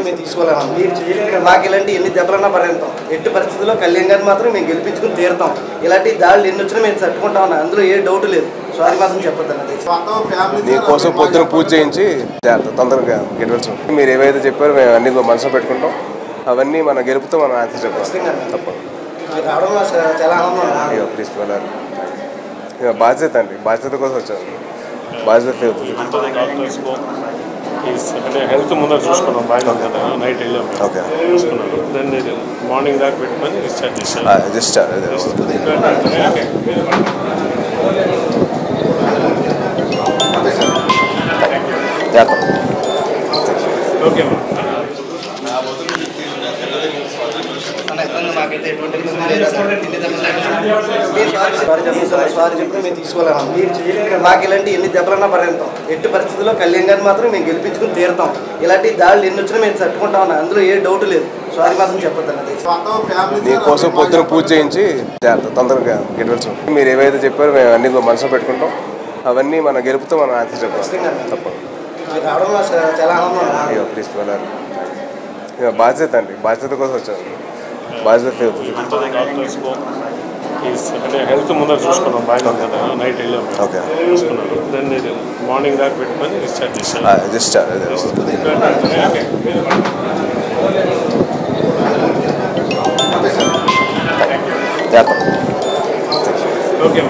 మేము తీసుకోలేము. మాకు ఇలాంటి ఎన్ని దెబ్బలన్నా పర్యంతం ఎట్టి పరిస్థితుల్లో కళ్యాణ్ గారిని మాత్రం మేము గెలిపించుకుని తీరుతాం. ఇలాంటి దాడులు ఎన్ని వచ్చినా మేము తట్టుకుంటాం. అందులో ఏ డౌట్ లేదు. సారీ మాత్రం చెప్పొద్దు. మీకోసం పొద్దున పూజ చేయించి తొందరగా గెలవచ్చు. మీరు ఏవైతే చెప్పారో మేము అన్ని మనసులో పెట్టుకుంటాం. అవన్నీ మన గెలుపుతో మనం ఆన్సర్ చెప్పాలి. తప్పదు. చాలా ఆనందం. అయ్యో ప్లీజ్ వెళ్ళాలి. బాధ్యత అండి, బాధ్యత కోసం వచ్చాను. బాధ్యత హెల్త్ ముందర చూసుకున్నాం. బాగా నైట్ వెళ్ళాం. ఓకే చూసుకున్నాను. దాన్ని మార్నింగ్ దాకా పెట్టుకొని డిశ్చార్జ్ చేశాను. ఓకే సారీ చెప్పి మేము తీసుకోలేము. మాకు ఇలాంటి ఎన్ని దెబ్బలన్నా పర్యంతం ఎట్టి పరిస్థితుల్లో కళ్యాణ్ గారిని మాత్రం మేము గెలిపించుకుని తీరుతాం. ఇలాంటి దాడులు ఎన్ని వచ్చినా మేము తట్టుకుంటాం. అందులో ఏ డౌట్ లేదు. సారీ మాత్రం చెప్పొద్దు. మీకోసం పొద్దున పూజ చేయించి తొందరగా గెలవచ్చు. మీరు ఏవైతే చెప్పారో మేము అన్ని మనసులో పెట్టుకుంటాం. అవన్నీ మన గెలుపుతో మనం ఆన్సర్ చెప్పాలి. తప్పదు. చాలా ఆనందం. అయ్యో ప్లీజ్ వెళ్ళాలి. బాధ్యత అండి, బాధ్యత కోసం వచ్చాను. బాధ్యత హెల్త్ ముందర చూసుకున్నాం. బాగా నైట్ వెళ్ళాం. ఓకే చూసుకున్నాను. దాన్ని మార్నింగ్ దాకా పెట్టుకొని డిశ్చార్జ్ చేశాను. ఓకే